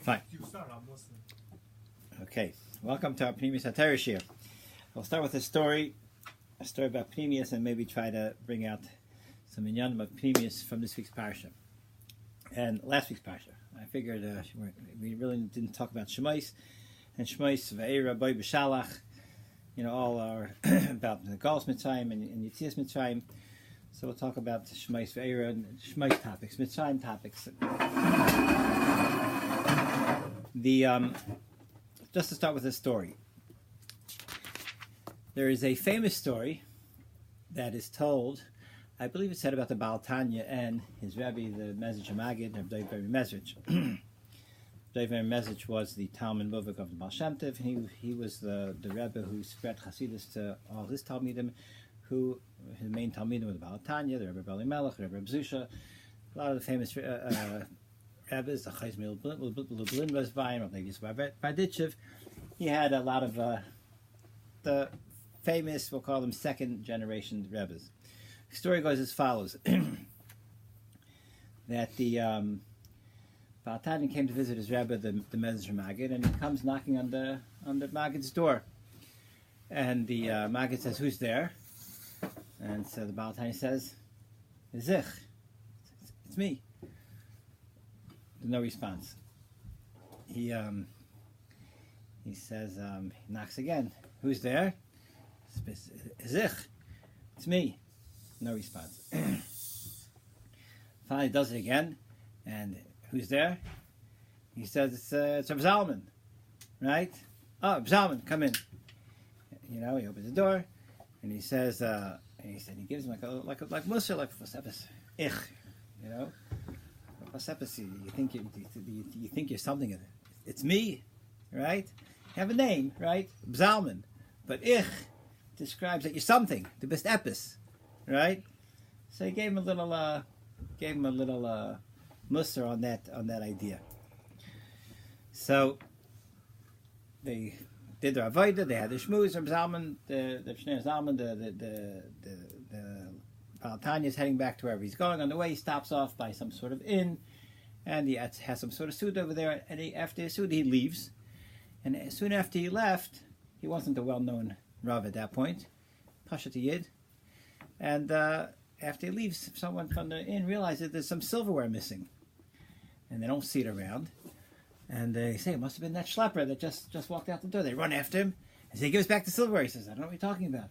Fine. Okay. Welcome to our Pnimiyus HaTorah shir. We'll start with a story about Pnimiyus, and maybe try to bring out some inyanim of Pnimiyus from this week's Parsha and last week's Parsha. I figured we really didn't talk about Shemais and Shemais Ve'era Boy B'Shalach. All are about the Galus Mitzrayim and Yetzias Mitzrayim. So we'll talk about Shemais Ve'era and Shemais topics, Mitzrayim topics. Just to start with a story. There is a famous story that is told, I believe it's said about the Baal Tanya and his Rebbe, the Mezrich Magid, of David Mezrich. David Mezrich was the Talmud Muvik of the Baal Shem Tov. He was the Rebbe who spread Chasidus to all his Talmidim, his main Talmidim were the Baal Tanya, the Rebbe Bali Melech, the Rebbe Bzusha, a lot of the famous Rebbes, the Chayz Lublin was by him, Barditchev. He had a lot of the famous, we'll call them second generation Rebbes. The story goes as follows: that the Baal Tanya came to visit his Rebbe, the Mezrich Magid, and he comes knocking on the Magid's door, and the Magid says, "Who's there?" And so the Baal Tanya says, "Zich, it's me." No response. He says, he knocks again. "Who's there?" "Zich, it's me." No response. Finally does it again, and "Who's there?" He says, it's Reb Zalman, right? "Oh, Reb Zalman, come in." He opens the door, and he says, he gives him like Musa, like Vasepis, ich, Vasepis. You think you're something. It's me, right? You have a name, right? Reb Zalman, but ich describes that you're something. The best epis. Right, so he gave him a little mussar on that idea. So they did their avodah. They had the shmuz. Reb Zalman, the Shnei Zalman, the Baal Tanya is heading back to wherever he's going. On the way, he stops off by some sort of inn, and he has some sort of suit over there. And after his suit, he leaves. And soon after he left, he wasn't a well-known Rav at that point, Pashat Yid. And after he leaves, someone from the inn realizes there's some silverware missing. And they don't see it around. And they say, it must have been that schlepper that just walked out the door. They run after him and say, "Give us back the silverware." He says, "I don't know what you're talking about."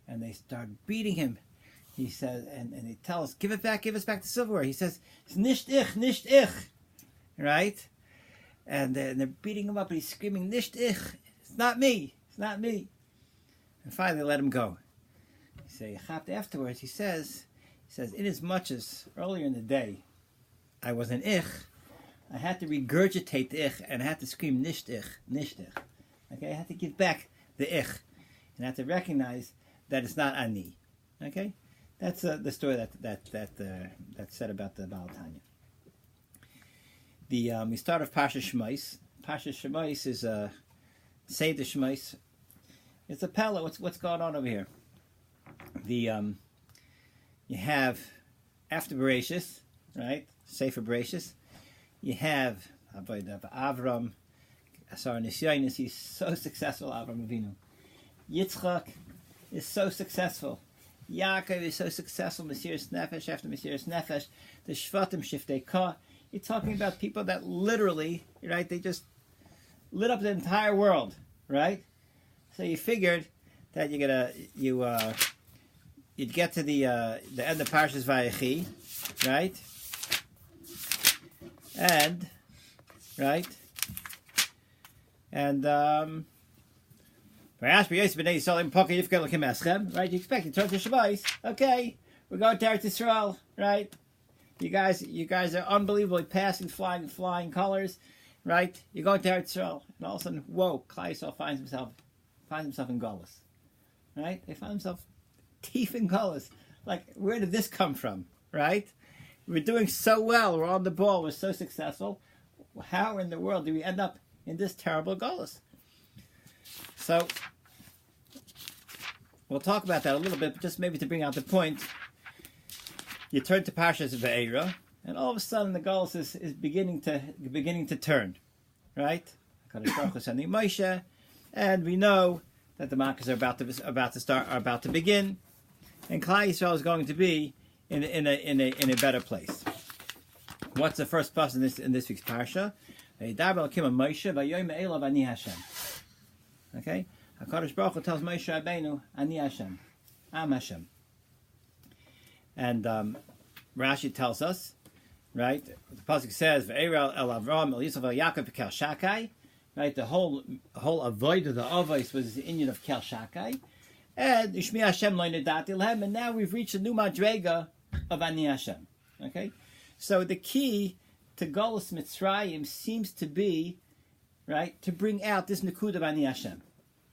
And they start beating him. He says, and they tell us, give us back the silverware." He says, "It's nicht ich. Right? And they're beating him up, and he's screaming, "Nicht ich. It's not me. And finally they let him go. So afterwards, he says, "Inasmuch as earlier in the day I was an ich, I had to regurgitate the ich, and I had to scream nicht ich. Okay, I had to give back the ich, and I had to recognize that it's not ani." Okay, that's the story that's said about the Baal Tanya. We start off Parshas Shemais. Parshas Shemais is a Seder Shemais. It's a pella. What's going on over here? You have after Bereshis, right? Sefer Bereshis. You have Avram, Asar Nisyanis. He's so successful. Avram Avinu. Yitzchak is so successful. Yaakov is so successful. Mesiras Nefesh after Mesiras Nefesh. The Shvatim Shiftei Ka. You're talking about people that literally, right? They just lit up the entire world, right? So you figured that you'd get to the end of Parshas Vayechi, right? And right, you expect to turn to Shabbos. Okay, we're going to Eretz Yisrael, right? You guys are unbelievably passing, flying colors, right? You're going to Eretz Yisrael, and all of a sudden, whoa, Klal Yisrael finds himself in Golus, right? They find himself deep in Golus. Like, where did this come from, right? We're doing so well. We're on the ball. We're so successful. How in the world do we end up in this terrible Golus? So, we'll talk about that a little bit, but just maybe to bring out the point. You turn to Parshas Ve'era, and all of a sudden the Golus is beginning to turn. right? HaKadosh Baruch Hu sending Moshe, and we know that the Makkos are about to begin, and Klal Yisrael is going to be in a better place. What's the first plus in this week's parsha? Okay, HaKadosh Baruch Hu tells Moshe Rabbeinu, Ani Hashem, Am Hashem, and Rashi tells us, right? The pasuk says, "Ve'eral el Avram el Yisrael el Yaakov v'kel Shakai." Right, the whole avoid of the avos was the Indian of Kel Shakai, and Ishmi Hashem lo nedati lehem, and now we've reached a new madrega of Ani Hashem. Okay, so the key to Golus Mitzrayim seems to be, right, to bring out this Nakud of Ani Hashem.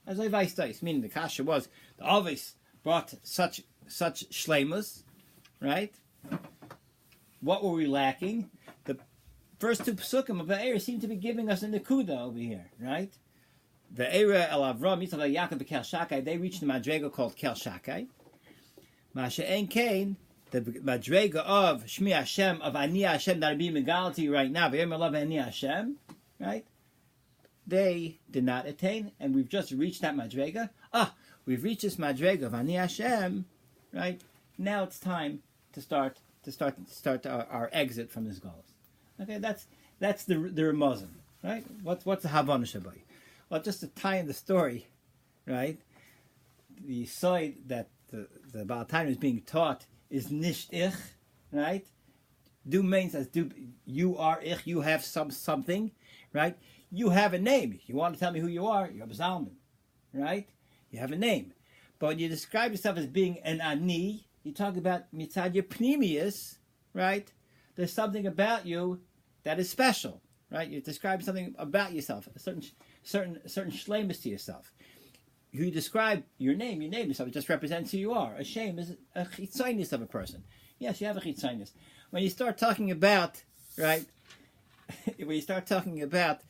As Levi's dice, meaning the kasha was the avos brought such shleimus, right? What were we lacking? The first two psukim of Ve'era seem to be giving us a nekuda over here, right? Ve'era el Avram Yitzchak Yaakov v'Kel Shakai. They reached the madrega called Kel Shakai. Ma'ashe'en Kain, the madrega of Shmi Hashem, of Ani Hashem that are being megal to you right now. Ve'era love Ani Hashem, right? They did not attain, and we've just reached that madrega. We've reached this madrega of Ani Hashem, right? Now it's time to start our exit from this galus. Okay, that's the Ramazan, right? What's the Havana Shabbai? Well, just to tie in the story, right? The side that the Baal Taina is being taught is nisht ich, right? Do means as do, you are ich, you have something, right? You have a name. You want to tell me who you are? You're Zalman, right? You have a name. But when you describe yourself as being an ani, you talk about mitzad your Pnimiyus, right? There's something about you that is special, right? You describe something about yourself, a certain shleimus to yourself. You describe your name yourself, it just represents who you are. A shame is a chitzonius of a person. Yes, you have a chitzonius. When you start talking about, right, when you start talking about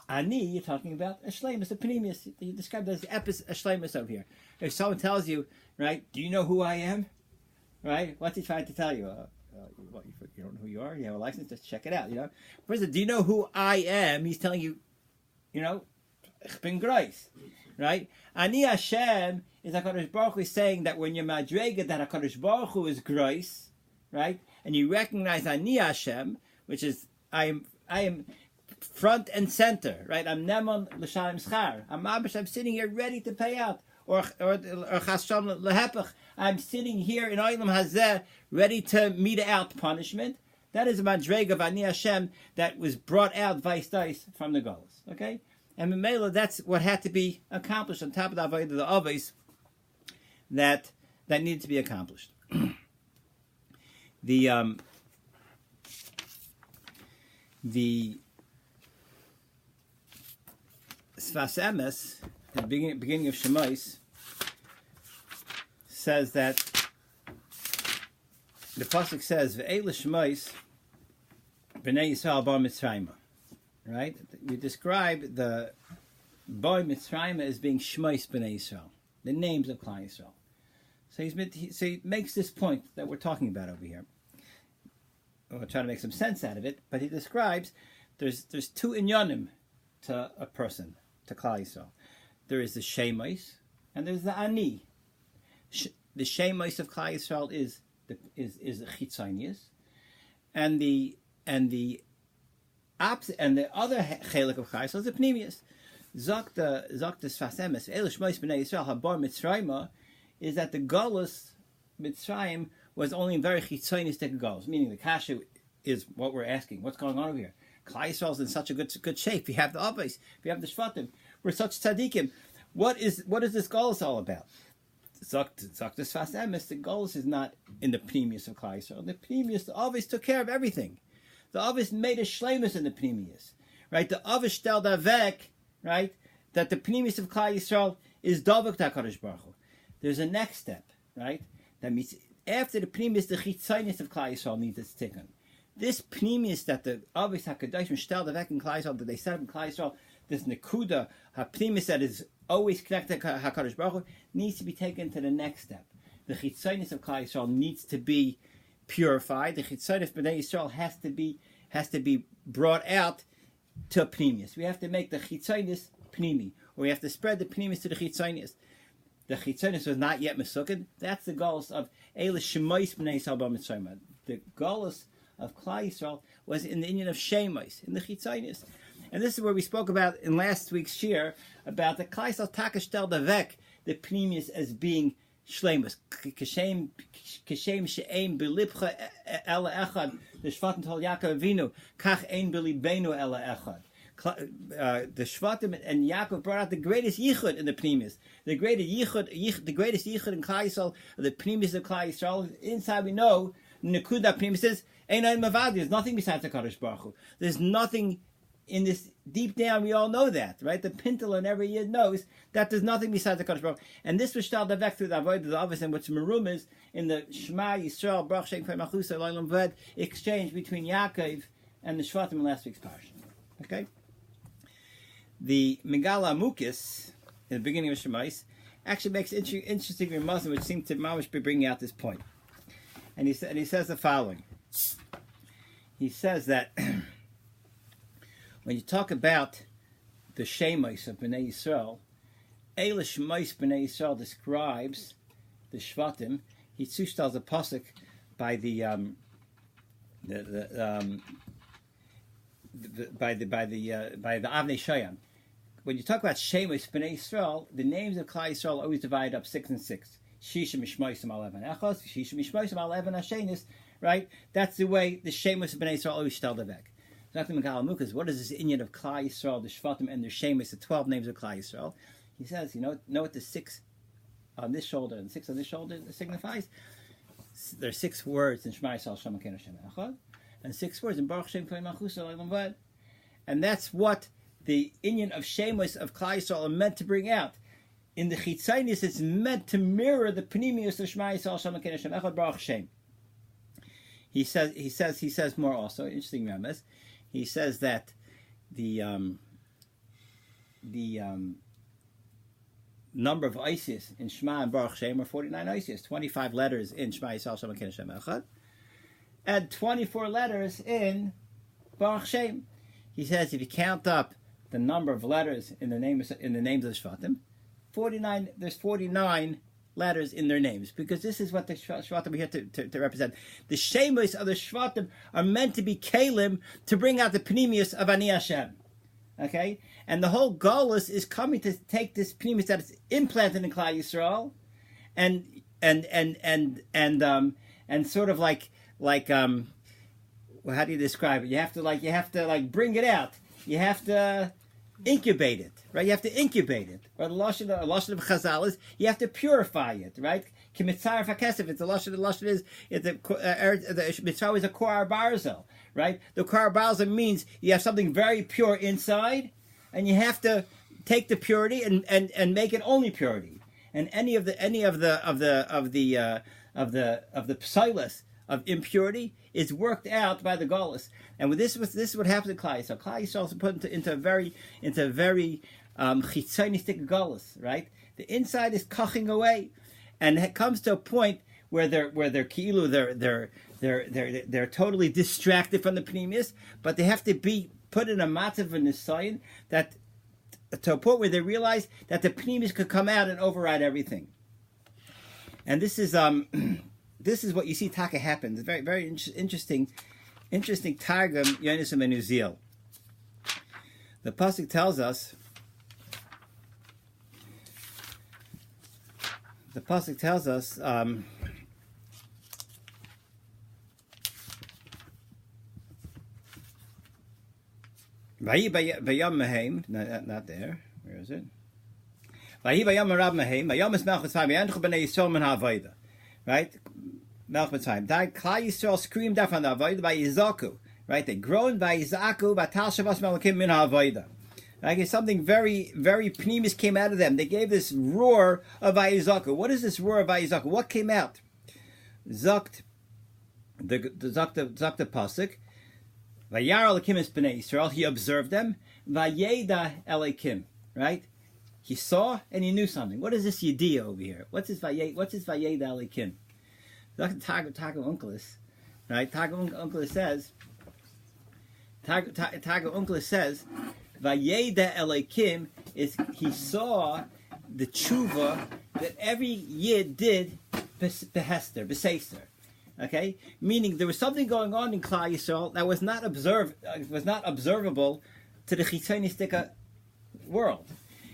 ani, you're talking about a shleimus, a Pnimiyus. You describe it as a shleimus over here. If someone tells you, right, do you know who I am? Right? What's he trying to tell you? You don't know who you are? You have a license? Just check it out, you know? First, do you know who I am? He's telling you, you know, ich bin greis. Right? Ani Hashem is HaKadosh Baruch Hu is saying that when you're madrega, that HaKadosh Baruch Hu is greis, right? And you recognize Ani Hashem, which is, I am front and center, right? I'm Nemon L'Shalem Schar. I'm sitting here ready to pay out. Or Chasham Lehepech. I'm sitting here in Olam Hazeh ready to mete out punishment. That is a madrega of Ani Hashem that was brought out vice dice from the goals. Okay? And Memela, that's what had to be accomplished on top of the avodah, the avos that needed to be accomplished. The Sfas Emes, at the beginning of Shemais, says that the pasuk says Ve'el Shemais Bnei Yisrael Bar Mitzrayim. Right? We describe the Bar Mitzrayim as being Shemais Bnei Yisrael, the names of Klal Yisrael. So he makes this point that we're talking about over here. We'll try to make some sense out of it, but he describes there's two inyanim to a person, to Klal Yisrael. There is the Shemais and there's the Ani. The Shemais of Klal Yisrael is the Chitzonius, and the other chelik of Klal Yisrael is the Pnimiyus. Zok the Sfas Emes Eilish Shemais Bnei Yisrael Habar Mitzrayim is that the Golus Mitzrayim was only in very chitzonistic goals, meaning the kasha is what we're asking. What's going on over here? Klal Yisrael is in such a good shape. We have the Avos, we have the Shvatim. We're such tzaddikim. What is this Golus all about? Zaktis Sfas Emes, the Golus is not in the Pnimiyus of Klal Yisrael. The Pnimiyus, the Avos took care of everything. The Avos made a shleimus in the Pnimiyus, right? The Avos stelled avek, right? That the Pnimiyus of Klal Yisrael is Davuk HaKadosh Baruch Hu. There's a next step, right? That means after the Pnimiyus, the Chitzonius of Klal Yisrael needs its tikkun. This Pnimiyus that the Avos HaKadoshim stelled avek in Klal Yisrael, that they set up in Klal Yisrael, this Nekuda, Pnimiyus that is always connected to HaKadosh Baruch Hu, needs to be taken to the next step. The Chitzonius of Klal Yisrael needs to be purified. The Chitzonius of Bnei Yisrael has to be brought out to Pnimiyus. We have to make the Chitzonius Pnimi, or we have to spread the Pnimiyus to the Chitzonius. The Chitzonius was not yet Mesukad. That's the galus of Eilish Shemois B'nai Yisrael B'Mitzrayim. The galus of Klal Yisrael was in the Indian of Shemois, in the Chitzonius. And this is where we spoke about in last week's shir about the Klal Yisrael Takashtel Davek, the Pnimiyus as being Shlemus. Kashem she'ein b'libcha ela echad. The Shvatim told Yaakov Avinu, kach ein b'libenu ela echad. The Shvatim and Yaakov brought out the greatest yichud in the Pnimiyus. The greatest yichud in Klal Yisrael, the Pnimiyus of Klal Yisrael. Inside we know, Nekuda Pnimiyus is ein mavad. There's nothing besides the Kadosh Baruch Hu. There's nothing in this, deep down, we all know that, right? The Pintel and every Yid knows that there's nothing besides the Kadosh Baruch Hu. And this was shtal davek through the avodah the Avos, and what's marum is in the Shema Yisrael Baruch Shem Kfei Machusa Leilam Ved exchange between Yaakov and the Shvatim in last week's parsha. Okay, the Megala Amukis in the beginning of Shemais actually makes interesting remarks, which seem to mamish be bringing out this point. And he says the following. He says that when you talk about the Shemais of Bnei Yisrael, Eila Shemais Bnei Yisrael describes the Shvatim. He tells a pasuk by the Avnei Shayam. When you talk about Shemais Bnei Yisrael, the names of Klal Yisrael are always divided up 6 and 6. Shisha Mishmoisim Alevan Echos, Shisha Mishmoisim Alevan Hashenis. Right? That's the way the Shemais of Bnei Yisrael always shtel davek. Dr. Megal Amukas, what is this inyan of Klal Yisrael, the Shvatim, and their Shemais, the 12 names of Klal Yisrael? He says, you know what the 6 on this shoulder and 6 on this shoulder signifies? There are 6 words in Shema Yisrael Shem Elokeinu Hashem Echad, and 6 words in Baruch Shem Kfei Machusa Leilam Vad. And that's what the inyan of Shemais of Klal Yisrael are meant to bring out. In the Chitzonius, it's meant to mirror the Pnimiyus of Shema Yisrael Shem Elokeinu Hashem Echad Baruch Shem. He says more also, interesting remembrance. He says that the number of Isis in Shema and Baruch Shem are 49 Isis, 25 letters in Shema Yisrael Shem Elokeinu Hashem Echad, and 24 letters in Baruch Shem. He says if you count up the number of letters in the names of the Shvatim, 49. There's 49 letters in their names, because this is what the Shvatim are here to represent. The Shemos of the Shvatim are meant to be Kalim to bring out the Pnimiyus of Ani Hashem. Okay? And the whole Golus is coming to take this Pnimiyus that is implanted in Klal Yisrael and sort of like well, how do you describe it? You have to bring it out. You have to incubate it, right? You have to incubate it. Or the lashon of Chazal is you have to purify it, right? Kimitzar fakesef. It's the lashon is the mitzvah is a kor barzel, right? The kor barzel means you have something very pure inside, and you have to take the purity and make it only purity. And any of the psilas of impurity is worked out by the Golus. And with this is what happens to Klal Yisrael. Klal Yisrael is put into a very chitzonistic Golus, right? The inside is kaching away, and it comes to a point where they're totally distracted from the Pnimiyus, but they have to be put in a matzav of nisayon that to a point where they realize that the Pnimiyus could come out and override everything. And this is what you see Taka happen. It's very, very interesting Targum Yonis and Menuzil. The pasuk tells us. Bayam Mehem, not there. Where is it? Vayi Bayam Rab Mehem. Bayam is Melchus Vayim Yanchu Bnei Yisrael Min HaAvodah. Right? Melch B'Tzayim. Klal Yisrael screamed out from the Avodah by Yizaku. Right? They groaned by Yizaku, Batal Shavas Melakim Min HaAvodah. Like something very, very Pnimiyus came out of them. They gave this roar of Yizaku. What is this roar of Yizaku? What came out? Zakt the pasuk. Vayar Elokim es Bnei Yisrael. He observed them. Vayeda Elokim. Right? He saw and he knew something. What is this yediyah over here? What's this Vayeda Elokim? Targum Onkelos, right? Targum Onkelos says Taga Unkla says, Vayeda Elokim is he saw the tshuva that every Yid did behester, beseister. Okay, meaning there was something going on in Klal Yisrael that was not observable to the chitzonistic world.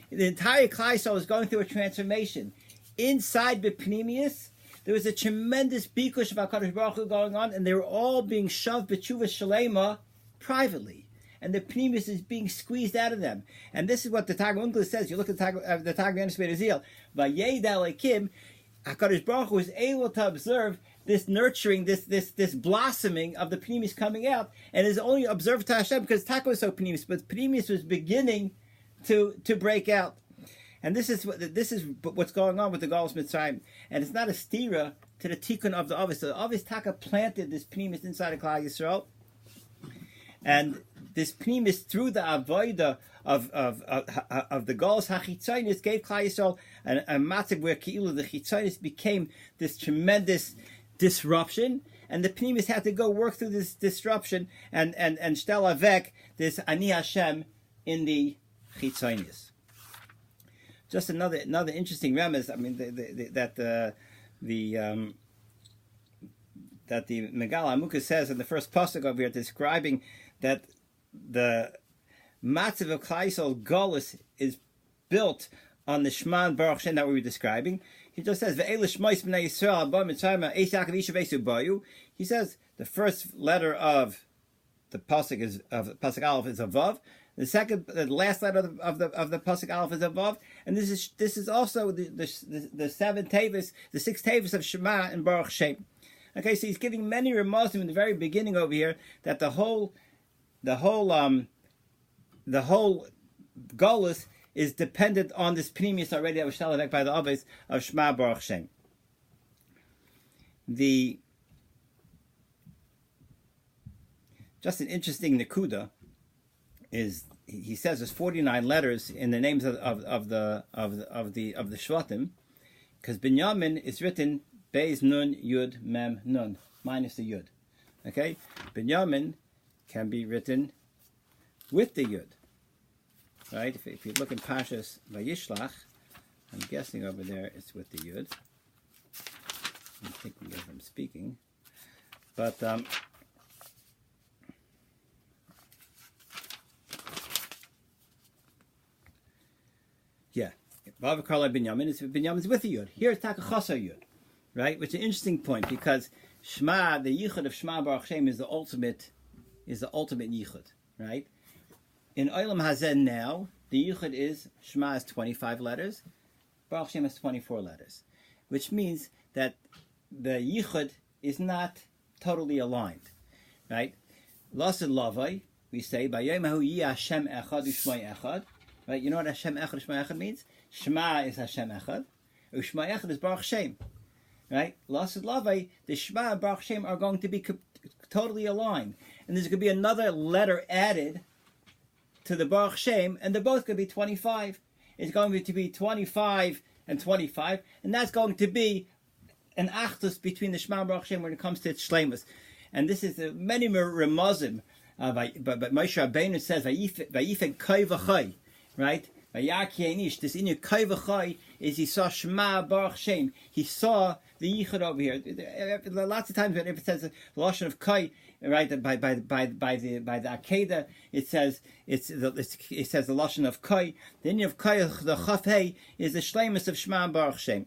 The entire Klal Yisrael was going through a transformation. Inside the Pnimiyus, there was a tremendous bikush of HaKadosh Baruch Hu going on, and they were all being shoved b'tshuva shalema privately. And the Pnimiyus is being squeezed out of them. And this is what the Targum English says. You look at the Targum English Ezekiel. Vayed Elokim, HaKadosh Baruch Hu was able to observe this nurturing, this blossoming of the Pnimiyus coming out, and is only observed to Hashem because Taka was so Pnimiyus, but Pnimiyus was beginning to break out. And this is what's going on with the Galus Mitzrayim. And it's not a stira to the tikkun of the Avis. So the Avis Taka planted this Pnimiyus inside of Klal Yisrael. And this Pnimiyus, through the avodah of the Galus HaChitzonis, gave Klal Yisrael a matzav where Keilu, the Chitzonis, became this tremendous disruption. And the Pnimiyus had to go work through this disruption and shtel avek this Ani Hashem in the Chitzonis. Just another interesting remez. I mean, that the Megal Amuka says in the first pasuk over here, describing that the matzav of Klal Yisrael Golus is built on the Shman Baruch Shem that we were describing. He just says ve'elish mois b'nei Yisrael ba mitzrayim eis Yaakov ishav esu bayu. He says the first letter of the pasuk is of pasuk Aleph is a vav. The last letter of the pasuk Aleph is above, and this is also the seven tavis, the six tavis of Shema and Baruch Shem. Okay, so he's giving many remazim in the very beginning over here that the whole golus is dependent on this Pnimiyus already that was shtalavek by the Abbas of Shema Baruch Shem. Just an interesting nekuda is he says there's 49 letters in the names of the Shvatim, because Binyamin is written Beis Nun Yud Mem Nun minus the Yud. Okay, Binyamin can be written with the Yud. Right? If you look in Parshas Vayishlach, I'm guessing over there it's with the Yud. I'm thinking of him speaking, but. Yeah, Binyamin's with the Yud. Here it's Takachasa Yud, right? Which is an interesting point because Shema, the Yichud of Shema Baruch Shem is the ultimate Yichud, right? In Olam Hazen now, the Yichud is Shema has 25 letters, Baruch Shem has 24 letters, which means that the Yichud is not totally aligned, right? Lasid Lavai, we say, Bayemahu Yi Hashem Echad Ushmai Echad. Right, you know what Hashem Echad, Shema Echad means? Shema is Hashem Echad, Ushma Echad is Baruch Shem. Right? Lasid Lavai, the Shema and Baruch Shem are going to be totally aligned. And there's going to be another letter added to the Baruch Shem, and they're both going to be 25. It's going to be 25 and 25, and that's going to be an achdus between the Shema and Baruch Shem when it comes to its shleimus. And this is many remazim, but Moshe Rabbeinu says, Vayifek kai v'chai. Right? This in your kai v'chai is he saw Shema Baruch Shem. He saw the yichud over here. Lots of times when it says the lashon of kai, right? By the Akedah, it says the lashon of kai. The inyan of kai, the chafei, is the shleimus of Shema Baruch Shem.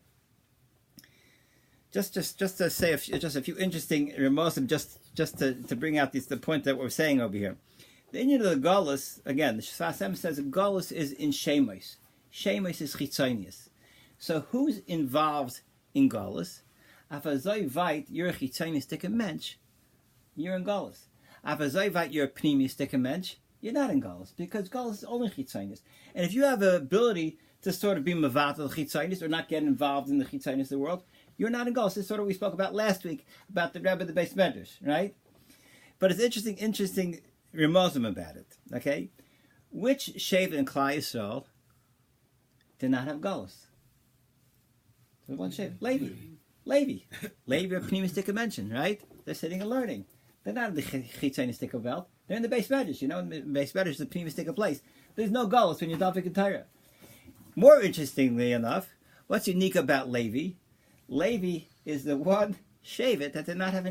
Just to say a few interesting remarks, just to bring out the point that we're saying over here. The inyan of the Galus, again, the Shasem says the Galus is in Shemos. Shemos is Chitzonius. So who's involved in Galus? Afazoi vait, you're a Chitzonius mensch, you're in Galus. Afazoi vait, you're a Pnimiyus mensch, you're not in Galus, because Galus is only Chitzonius. And if you have the ability to sort of be Mavatal Chitzonius or not get involved in the Chitzonius of the world, you're not in Galus. This is sort of what we spoke about last week, about the Rebbe, the Beis Medrash, right? But it's interesting remozim about it, okay? Which Shevet in Klal Yisrael did not have Galus? So one Shevet, Levi are Pnimiyus mention, right? They're sitting and learning. They're not in the Chitzonistic belt. They're in the base medrash. In the base medrash, the Pnimiyus take a place. There's no galus when you're dafik in Torah. More interestingly enough, what's unique about Levi? Levi is the one shevet that did not have a